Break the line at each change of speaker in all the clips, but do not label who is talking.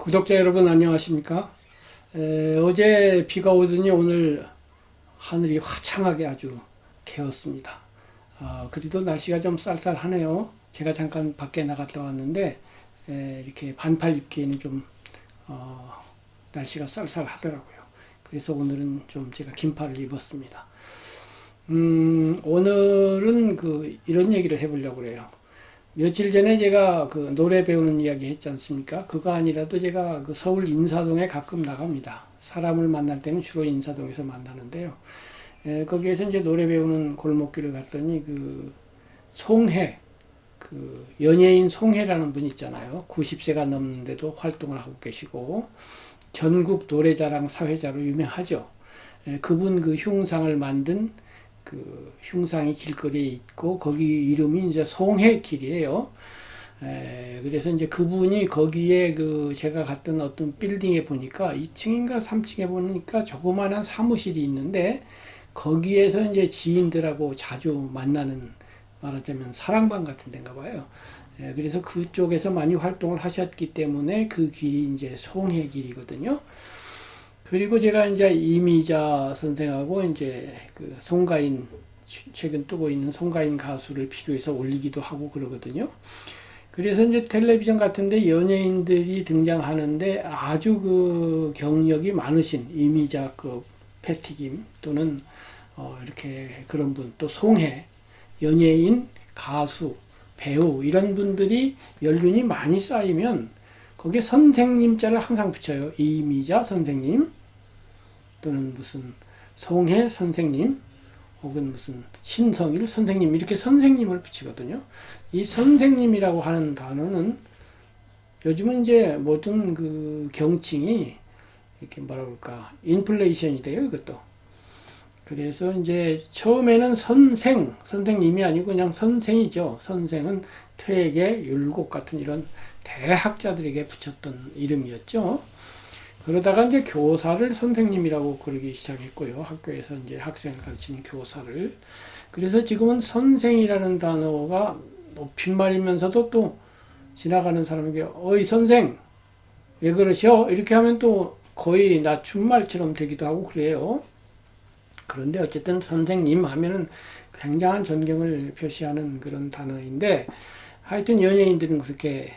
구독자 여러분 안녕하십니까? 어제 비가 오더니 오늘 하늘이 화창하게 아주 개었습니다. 그래도 날씨가 좀 쌀쌀하네요. 제가 잠깐 밖에 나갔다 왔는데 이렇게 반팔 입기에는 좀 날씨가 쌀쌀하더라고요. 그래서 오늘은 좀 제가 긴팔을 입었습니다. 오늘은 이런 얘기를 해보려고 그래요. 며칠 전에 제가 노래 배우는 이야기 했지 않습니까? 그거 아니라도 제가 서울 인사동에 가끔 나갑니다. 사람을 만날 때는 주로 인사동에서 만나는데요. 거기에서 이제 노래 배우는 골목길을 갔더니 송혜, 연예인 송혜라는 분 있잖아요. 90세가 넘는데도 활동을 하고 계시고, 전국 노래자랑 사회자로 유명하죠. 그분 흉상을 만든 흉상이 길거리에 있고 거기 이름이 이제 송해길이에요. 그래서 이제 그분이 거기에 제가 갔던 어떤 빌딩에 보니까 2층인가 3층에 보니까 조그마한 사무실이 있는데 거기에서 이제 지인들하고 자주 만나는, 말하자면 사랑방 같은 데인가 봐요. 그래서 그쪽에서 많이 활동을 하셨기 때문에 그 길이 이제 송해길이거든요. 그리고 제가 이제 이미자 선생하고 이제 송가인, 최근 뜨고 있는 송가인 가수를 비교해서 올리기도 하고 그러거든요. 그래서 이제 텔레비전 같은데 연예인들이 등장하는데 아주 경력이 많으신 이미자 패티김 또는 이렇게 그런 분, 또 송혜, 연예인, 가수, 배우 이런 분들이 연륜이 많이 쌓이면 거기에 선생님 자를 항상 붙여요. 이미자 선생님 또는 무슨 송혜 선생님 혹은 무슨 신성일 선생님, 이렇게 선생님을 붙이거든요. 이 선생님이라고 하는 단어는 요즘은 이제 모든 경칭이 이렇게 뭐라 그럴까 인플레이션이 돼요, 이것도. 그래서 이제 처음에는 선생님이 아니고 그냥 선생이죠. 선생은 퇴계, 율곡 같은 이런 대학자들에게 붙였던 이름이었죠. 그러다가 이제 교사를 선생님이라고 그러기 시작했고요. 학교에서 이제 학생을 가르치는 교사를. 그래서 지금은 선생이라는 단어가 높임말이면서도 또 지나가는 사람에게 어이 선생 왜 그러셔? 이렇게 하면 또 거의 낮춤말처럼 되기도 하고 그래요. 그런데 어쨌든 선생님 하면은 굉장한 존경을 표시하는 그런 단어인데, 하여튼 연예인들은 그렇게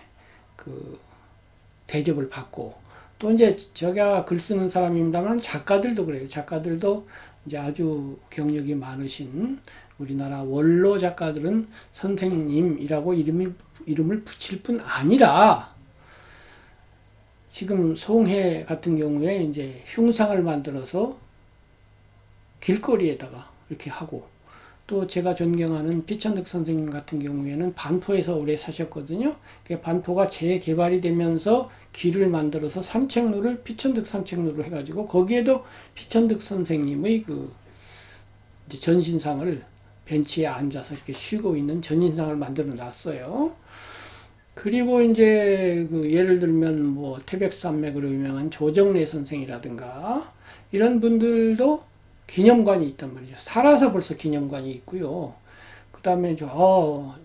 대접을 받고, 또 이제 제가 글 쓰는 사람입니다만 작가들도 그래요. 작가들도 이제 아주 경력이 많으신 우리나라 원로 작가들은 선생님이라고 이름을 붙일 뿐 아니라, 지금 송혜 같은 경우에 이제 흉상을 만들어서 길거리에다가 이렇게 하고, 또 제가 존경하는 피천득 선생님 같은 경우에는 반포에서 오래 사셨거든요. 반포가 재개발이 되면서 길을 만들어서 산책로를 피천득 산책로로 해가지고 거기에도 피천득 선생님의 이제 전신상을 벤치에 앉아서 이렇게 쉬고 있는 전신상을 만들어 놨어요. 그리고 이제 예를 들면 뭐 태백산맥으로 유명한 조정래 선생이라든가 이런 분들도 기념관이 있단 말이죠. 살아서 벌써 기념관이 있고요. 그 다음에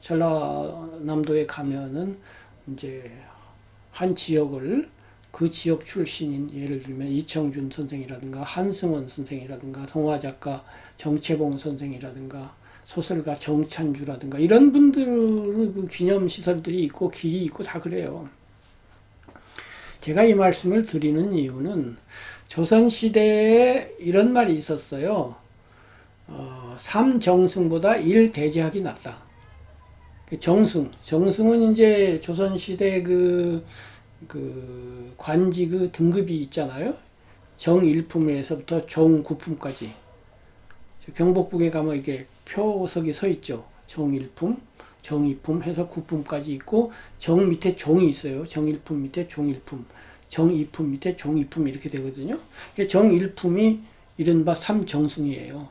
전라남도에 가면은 이제 한 지역을 그 지역 출신인, 예를 들면 이청준 선생이라든가 한승원 선생이라든가 동화작가 정채봉 선생이라든가 소설가 정찬주라든가 이런 분들의 기념시설들이 있고 길이 있고 다 그래요. 제가 이 말씀을 드리는 이유는 조선시대에 이런 말이 있었어요. 삼정승보다 일대제학이 낫다. 정승은 이제 조선시대 관직 등급이 있잖아요. 정일품에서부터 정구품까지. 경복궁에 가면 이게 표석이 서 있죠. 정일품, 정이품 해서 구품까지 있고, 정 밑에 종이 있어요. 정일품 밑에 종일품, 정이품 밑에 종이품 이렇게 되거든요. 정일품이 이른바 삼정승이에요.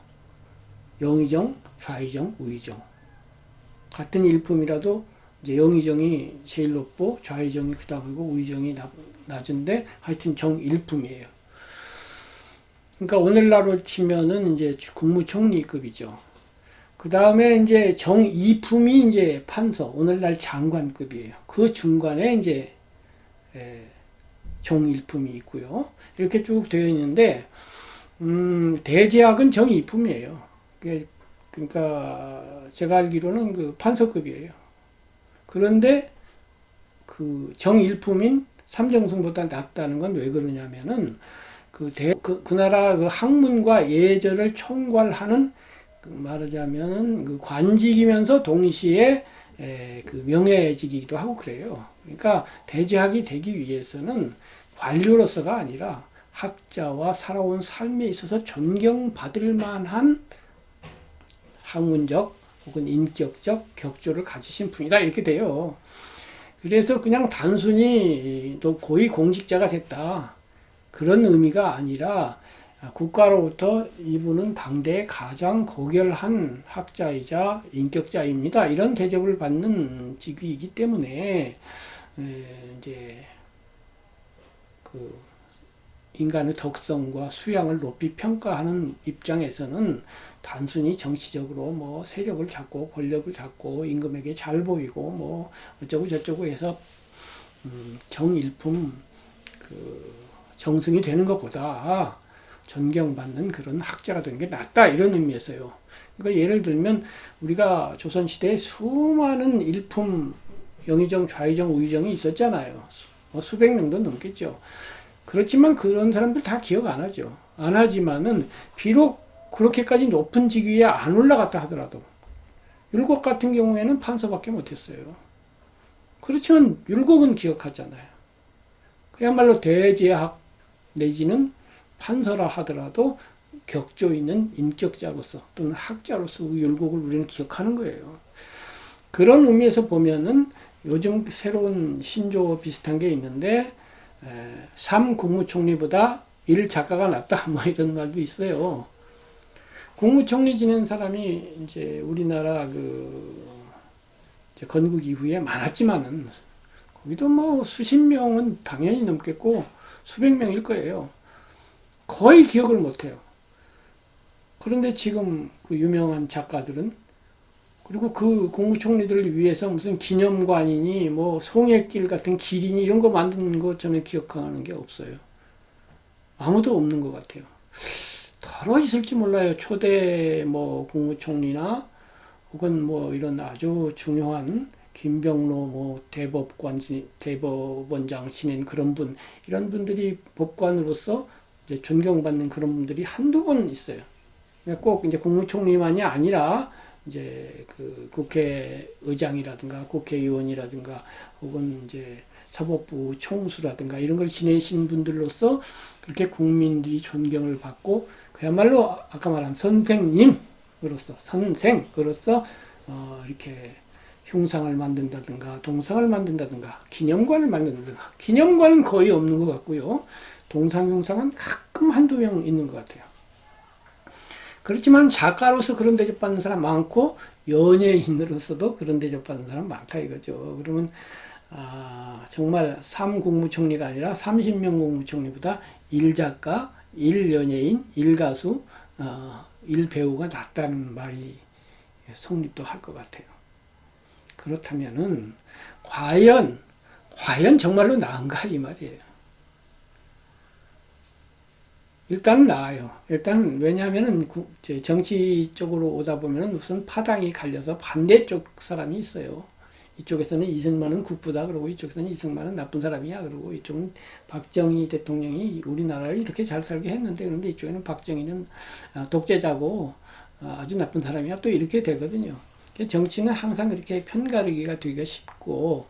영의정, 좌의정, 우의정. 같은 일품이라도 이제 영의정이 제일 높고 좌의정이 그 다음이고 우의정이 낮은데 하여튼 정일품이에요. 그러니까 오늘날로 치면은 이제 국무총리급이죠. 그 다음에 이제 정이품이 이제 판서, 오늘날 장관급이에요. 그 중간에 이제 정일품이 있고요. 이렇게 쭉 되어 있는데 대제학은 정이품이에요. 그러니까 제가 알기로는 그 판서급이에요. 그런데 그 정일품인 삼정승보다 낫다는 건 왜 그러냐면은 그 나라 그 학문과 예절을 총괄하는 그 말하자면은 그 관직이면서 동시에 그 명예직이기도 하고 그래요. 그러니까 대제학이 되기 위해서는 관료로서가 아니라 학자와 살아온 삶에 있어서 존경받을 만한 학문적 혹은 인격적 격조를 가지신 분이다 이렇게 돼요. 그래서 그냥 단순히 또 고위 공직자가 됐다 그런 의미가 아니라 국가로부터 이분은 당대의 가장 고결한 학자이자 인격자입니다. 이런 대접을 받는 직위이기 때문에 이제 그 인간의 덕성과 수양을 높이 평가하는 입장에서는 단순히 정치적으로 뭐 세력을 잡고 권력을 잡고 임금에게 잘 보이고 뭐 어쩌고 저쩌고 해서 정일품 그 정승이 되는 것보다 존경받는 그런 학자가 되는 게 낫다 이런 의미에서요. 그러니까 예를 들면 우리가 조선시대에 수많은 일품 영의정, 좌의정, 우의정이 있었잖아요. 수백 명도 넘겠죠. 그렇지만 그런 사람들 다 기억 안 하죠. 안 하지만은 비록 그렇게까지 높은 직위에 안 올라갔다 하더라도 율곡 같은 경우에는 판서밖에 못했어요. 그렇지만 율곡은 기억하잖아요. 그야말로 대제학 내지는 판서라 하더라도 격조 있는 인격자로서 또는 학자로서 율곡을 우리는 기억하는 거예요. 그런 의미에서 보면은 요즘 새로운 신조어 비슷한 게 있는데 3 국무총리보다 1 작가가 낫다 뭐 이런 말도 있어요. 국무총리 지낸 사람이 이제 우리나라 그 건국 이후에 많았지만은 거기도 뭐 수십 명은 당연히 넘겠고 수백 명일 거예요. 거의 기억을 못 해요. 그런데 지금 그 유명한 작가들은 그리고 그 국무총리들을 위해서 무슨 기념관이니 뭐 송해길 같은 길이니 이런 거 만드는 거 저는 기억하는 게 없어요. 아무도 없는 것 같아요. 더러 있을지 몰라요. 초대 뭐 국무총리나 혹은 뭐 이런 아주 중요한 김병로 뭐 대법원장 지낸 그런 분 이런 분들이 법관으로서 이제 존경받는 그런 분들이 한두 번 있어요. 꼭 이제 국무총리만이 아니라 이제 그 국회의장이라든가 국회의원이라든가 혹은 이제 사법부 총수라든가 이런 걸 지내신 분들로서 그렇게 국민들이 존경을 받고 그야말로 아까 말한 선생님으로서 이렇게 흉상을 만든다든가 동상을 만든다든가 기념관을 만든다든가 기념관은 거의 없는 것 같고요. 동상 흉상은 가끔 한두 명 있는 것 같아요. 그렇지만 작가로서 그런 대접받는 사람 많고 연예인으로서도 그런 대접받는 사람 많다 이거죠. 그러면 정말 3국무총리가 아니라 30명 국무총리보다 1작가, 1연예인, 1가수, 1배우가 낫다는 말이 성립도 할 것 같아요. 그렇다면은 과연 정말로 나은가 이 말이에요. 일단은 나아요. 일단 왜냐하면은 정치 쪽으로 오다 보면은 우선 파당이 갈려서 반대쪽 사람이 있어요. 이쪽에서는 이승만은 국부다 그러고 이쪽에서는 이승만은 나쁜 사람이야 그러고 이쪽은 박정희 대통령이 우리나라를 이렇게 잘 살게 했는데 그런데 이쪽에는 박정희는 독재자고 아주 나쁜 사람이야 또 이렇게 되거든요. 정치는 항상 그렇게 편가르기가 되기가 쉽고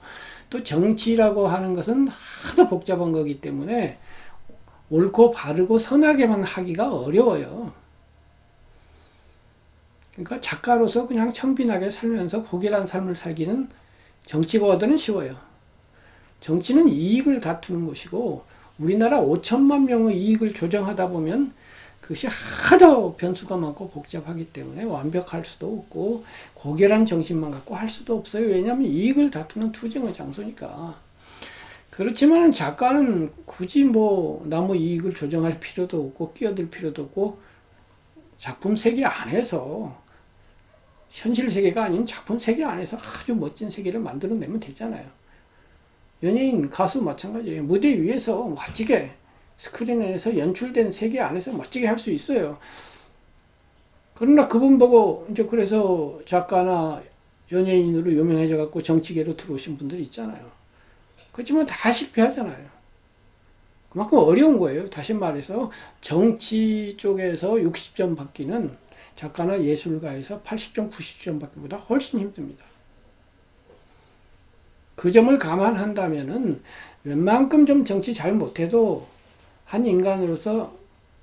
또 정치라고 하는 것은 하도 복잡한 거기 때문에 옳고 바르고 선하게만 하기가 어려워요. 그러니까 작가로서 그냥 청빈하게 살면서 고결한 삶을 살기는 정치보다는 쉬워요. 정치는 이익을 다투는 것이고 우리나라 5천만 명의 이익을 조정하다 보면 그것이 하도 변수가 많고 복잡하기 때문에 완벽할 수도 없고 고결한 정신만 갖고 할 수도 없어요. 왜냐하면 이익을 다투는 투쟁의 장소니까. 그렇지만 작가는 굳이 뭐 남의 이익을 조정할 필요도 없고 끼어들 필요도 없고 작품 세계 안에서 현실 세계가 아닌 작품 세계 안에서 아주 멋진 세계를 만들어내면 되잖아요. 연예인, 가수 마찬가지예요. 무대 위에서 멋지게 스크린에서 연출된 세계 안에서 멋지게 할 수 있어요. 그러나 그분 보고 이제 그래서 작가나 연예인으로 유명해져 갖고 정치계로 들어오신 분들이 있잖아요. 그렇지만 다 실패하잖아요. 그만큼 어려운 거예요. 다시 말해서 정치 쪽에서 60점 받기는 작가나 예술가에서 80점, 90점 받기보다 훨씬 힘듭니다. 그 점을 감안한다면은 웬만큼 좀 정치 잘 못해도 한 인간으로서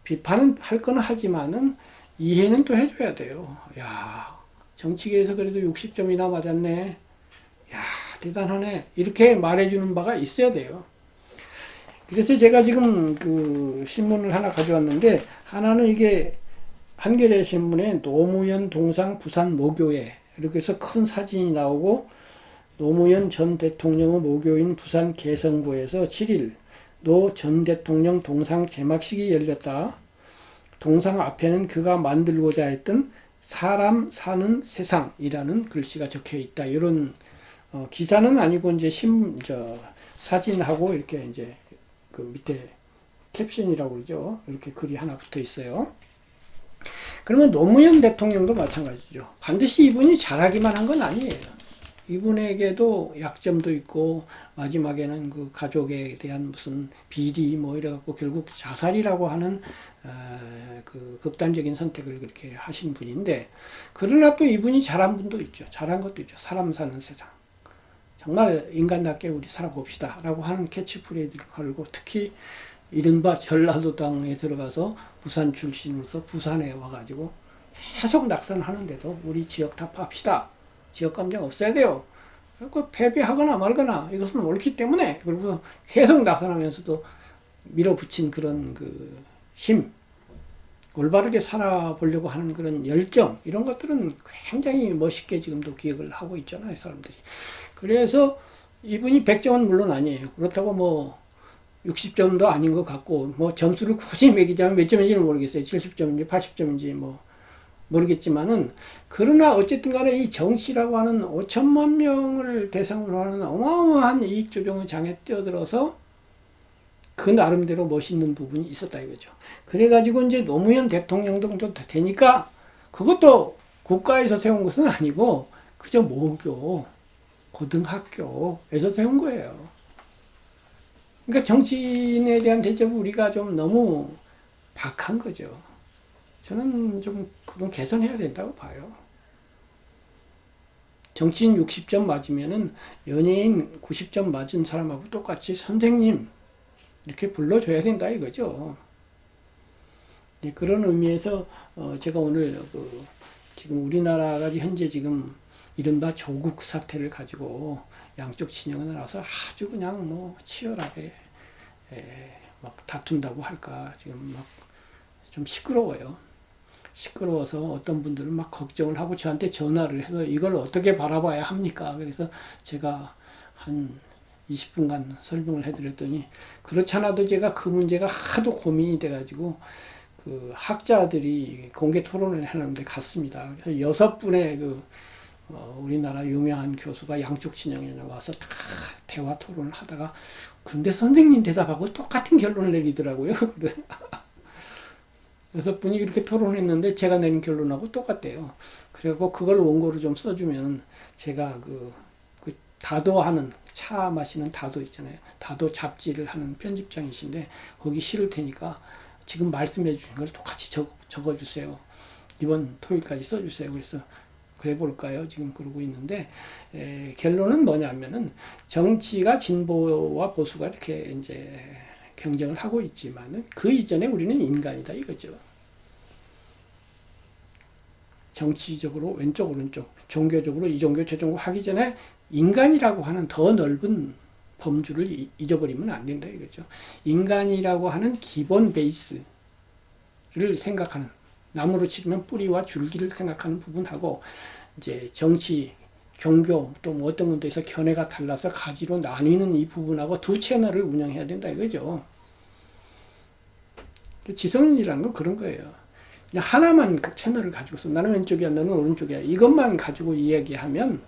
비판은 할 거는 하지만은 이해는 또 해줘야 돼요. 야, 정치계에서 그래도 60점이나 맞았네. 야, 대단하네. 이렇게 말해주는 바가 있어야 돼요. 그래서 제가 지금 그 신문을 하나 가져왔는데, 하나는 이게 한겨레 신문에 노무현 동상 부산 모교회 이렇게 해서 큰 사진이 나오고, 노무현 전 대통령의 모교인 부산 개성구에서 7일 노 전 대통령 동상 제막식이 열렸다. 동상 앞에는 그가 만들고자 했던 사람 사는 세상이라는 글씨가 적혀 있다. 이런 기사는 아니고 이제 사진하고 이렇게 이제 그 밑에 캡션이라고 그러죠. 이렇게 글이 하나 붙어 있어요. 그러면 노무현 대통령도 마찬가지죠. 반드시 이분이 잘하기만 한 건 아니에요. 이분에게도 약점도 있고 마지막에는 그 가족에 대한 무슨 비리 뭐 이래갖고 결국 자살이라고 하는 그 극단적인 선택을 그렇게 하신 분인데, 그러나 또 이분이 잘한 분도 있죠. 잘한 것도 있죠. 사람 사는 세상. 정말 인간답게 우리 살아봅시다 라고 하는 캐치프레이즈를 걸고, 특히 이른바 전라도당에 들어가서 부산 출신으로서 부산에 와가지고 계속 낙선하는데도 우리 지역 타파합시다. 지역 감정 없어야 돼요. 그 패배하거나 말거나 이것은 옳기 때문에, 그리고 계속 나서나면서도 밀어붙인 그런 그 힘, 올바르게 살아보려고 하는 그런 열정, 이런 것들은 굉장히 멋있게 지금도 기억을 하고 있잖아요, 사람들이. 그래서 이분이 100점은 물론 아니에요. 그렇다고 뭐 60점도 아닌 것 같고, 뭐 점수를 굳이 매기자면 몇 점인지는 모르겠어요. 70점인지 80점인지 뭐 모르겠지만은, 그러나 어쨌든 간에 이 정치라고 하는 5천만 명을 대상으로 하는 어마어마한 이익 조정의 장에 뛰어들어서 그 나름대로 멋있는 부분이 있었다 이거죠. 그래가지고 이제 노무현 대통령도 되니까 그것도 국가에서 세운 것은 아니고 그저 모교, 고등학교에서 세운 거예요. 그러니까 정치인에 대한 대접을 우리가 좀 너무 박한 거죠. 저는 좀 그건 개선해야 된다고 봐요. 정치인 60점 맞으면은 연예인 90점 맞은 사람하고 똑같이 선생님 이렇게 불러줘야 된다 이거죠. 네, 그런 의미에서 제가 오늘 지금 우리나라가 현재 지금 이른바 조국 사태를 가지고 양쪽 진영에 나와서 아주 그냥 뭐 치열하게 막 다툰다고 할까, 지금 막 좀 시끄러워요. 시끄러워서 어떤 분들은 막 걱정을 하고 저한테 전화를 해서 이걸 어떻게 바라봐야 합니까? 그래서 제가 한 20분간 설명을 해드렸더니, 그렇잖아도 제가 그 문제가 하도 고민이 돼가지고 그 학자들이 공개 토론을 하는데 갔습니다. 그래서 6분의 우리나라 유명한 교수가 양쪽 진영에 와서 다 대화 토론을 하다가, 근데 선생님 대답하고 똑같은 결론을 내리더라고요. 6분이 이렇게 토론했는데 제가 내린 결론하고 똑같대요. 그리고 그걸 원고로 좀 써주면 제가 그 다도하는, 차 마시는 다도 있잖아요. 다도 잡지를 하는 편집장이신데 거기 실을 테니까 지금 말씀해 주신 걸 똑같이 적어주세요. 이번 토요일까지 써주세요. 그래서 그래 볼까요? 지금 그러고 있는데, 결론은 뭐냐면은 정치가 진보와 보수가 이렇게 이제 경쟁을 하고 있지만은 그 이전에 우리는 인간이다 이거죠. 정치적으로 왼쪽 오른쪽, 종교적으로 이종교 저종교 하기 전에 인간이라고 하는 더 넓은 범주를 잊어버리면 안 된다 이거죠. 인간이라고 하는 기본 베이스를 생각하는, 나무로 치면 뿌리와 줄기를 생각하는 부분하고, 이제 정치, 종교 또 뭐 어떤 분들에서 견해가 달라서 가지로 나뉘는 이 부분하고 두 채널을 운영해야 된다 이거죠. 지성이라는 건 그런 거예요. 그냥 하나만 그 채널을 가지고서 나는 왼쪽이야 너는 오른쪽이야 이것만 가지고 이야기하면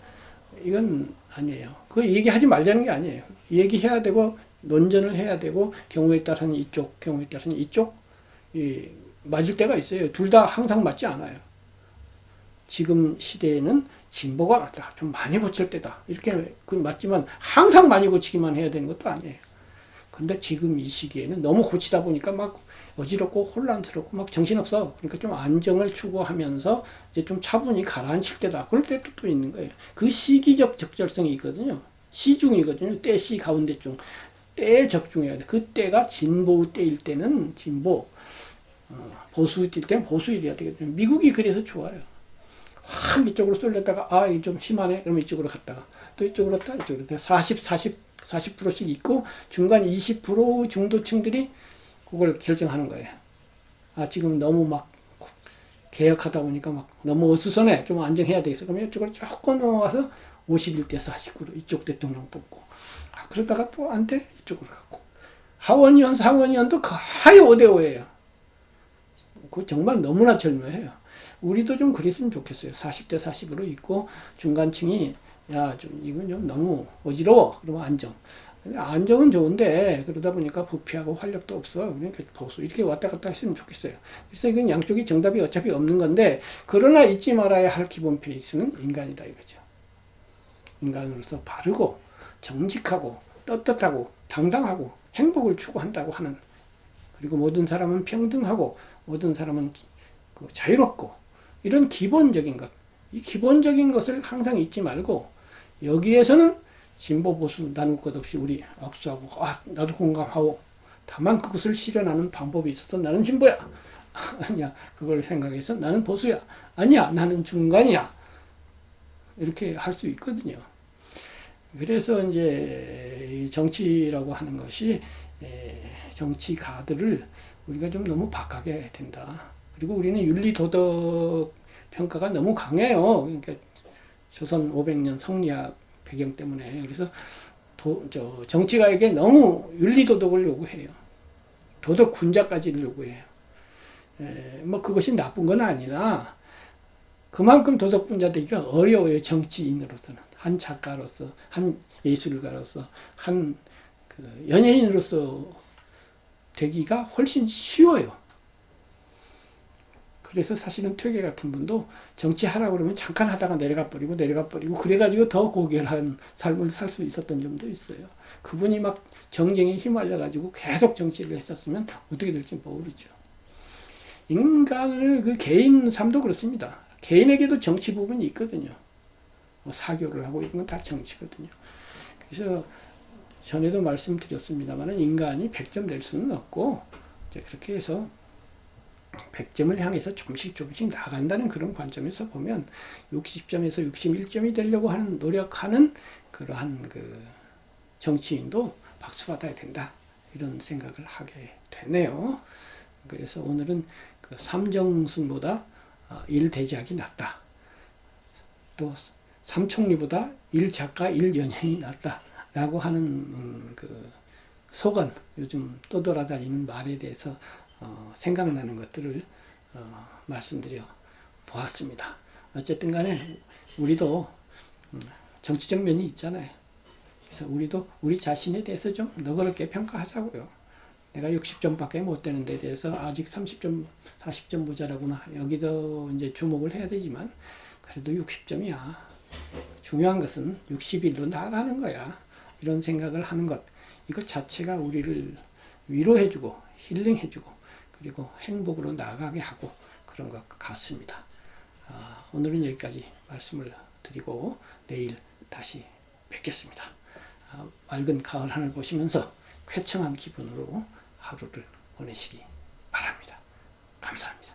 이건 아니에요. 그 얘기하지 말자는 게 아니에요. 얘기해야 되고 논전을 해야 되고 경우에 따라서는 이쪽, 경우에 따라서는 이쪽 맞을 때가 있어요. 둘 다 항상 맞지 않아요. 지금 시대에는 진보가 맞다. 좀 많이 고칠 때다. 이렇게 맞지만 항상 많이 고치기만 해야 되는 것도 아니에요. 근데 지금 이 시기에는 너무 고치다 보니까 막 어지럽고 혼란스럽고 막 정신없어. 그러니까 좀 안정을 추구하면서 이제 좀 차분히 가라앉힐 때다. 그럴 때도 또 있는 거예요. 그 시기적 적절성이 있거든요. 시중이거든요. 때, 시, 가운데중. 때에 적중해야 돼. 그 때가 진보 때일 때는 진보, 보수 때일 때는 보수일이어야 되거든요. 미국이 그래서 좋아요. 확 이쪽으로 쏠렸다가 아, 이거 좀 심하네. 그러면 이쪽으로 갔다가 또 이쪽으로 갔다 이쪽으로 갔다 40%씩 있고 중간 20% 중도층들이 그걸 결정하는 거예요. 아, 지금 너무 막 개혁하다 보니까 막 너무 어수선해. 좀 안정해야 되겠어. 그러면 이쪽으로 조금 넘어가서 51대 49로 이쪽 대통령 뽑고. 아, 그러다가 또 안 돼. 이쪽으로 가고. 하원의원, 상원의원도 거의 5대5예요. 그 정말 너무나 절묘해요. 우리도 좀 그랬으면 좋겠어요. 40대 40으로 있고 중간층이 야, 좀 이건 좀 너무 어지러워. 그러면 안정. 안정은 좋은데 그러다 보니까 부패하고 활력도 없어. 그러니까 보수 이렇게 왔다 갔다 했으면 좋겠어요. 그래서 이건 양쪽이 정답이 어차피 없는 건데 그러나 잊지 말아야 할 기본 베이스는 인간이다 이거죠. 인간으로서 바르고 정직하고 떳떳하고 당당하고 행복을 추구한다고 하는 그리고 모든 사람은 평등하고 모든 사람은 자유롭고 이런 기본적인 것, 이 기본적인 것을 항상 잊지 말고 여기에서는 진보 보수 나눌 것 없이 우리 악수하고 아 나도 공감하고 다만 그것을 실현하는 방법이 있어서 나는 진보야 아니야 그걸 생각해서 나는 보수야 아니야 나는 중간이야 이렇게 할 수 있거든요. 그래서 이제 정치라고 하는 것이 정치가들을 우리가 좀 너무 박하게 된다. 그리고 우리는 윤리 도덕 평가가 너무 강해요. 그러니까 조선 500년 성리학 배경 때문에 그래서 정치가에게 너무 윤리 도덕을 요구해요. 도덕 군자까지를 요구해요. 뭐 그것이 나쁜 건 아니나 그만큼 도덕 군자 되기가 어려워요. 정치인으로서는 한 작가로서 한 예술가로서 한 연예인으로서 되기가 훨씬 쉬워요. 그래서 사실은 퇴계 같은 분도 정치하라고 그러면 잠깐 하다가 내려가 버리고 그래가지고 더 고결한 삶을 살 수 있었던 점도 있어요. 그분이 막 정쟁에 휘말려가지고 계속 정치를 했었으면 어떻게 될지 모르죠. 인간의 그 개인 삶도 그렇습니다. 개인에게도 정치 부분이 있거든요. 뭐 사교를 하고 이런 건 다 정치거든요. 그래서 전에도 말씀드렸습니다만 인간이 100점 될 수는 없고 이제 그렇게 해서 100점을 향해서 조금씩 나아간다는 그런 관점에서 보면 60점에서 61점이 되려고 하는 노력하는 그러한 그 정치인도 박수받아야 된다 이런 생각을 하게 되네요. 그래서 오늘은 그 삼정승보다 1대작이 낫다. 또 삼총리보다 1작가 1연예인이 낫다. 라고 하는 그 속언, 요즘 떠돌아다니는 말에 대해서 생각나는 것들을 말씀드려 보았습니다. 어쨌든 간에 우리도 정치적 면이 있잖아요. 그래서 우리도 우리 자신에 대해서 좀 너그럽게 평가하자고요. 내가 60점밖에 못 되는 데 대해서 아직 30점, 40점 모자라구나. 여기도 이제 주목을 해야 되지만 그래도 60점이야. 중요한 것은 60일로 나아가는 거야. 이런 생각을 하는 것. 이것 자체가 우리를 위로해주고 힐링해주고 그리고 행복으로 나아가게 하고 그런 것 같습니다. 오늘은 여기까지 말씀을 드리고 내일 다시 뵙겠습니다. 맑은 가을 하늘 보시면서 쾌청한 기분으로 하루를 보내시기 바랍니다. 감사합니다.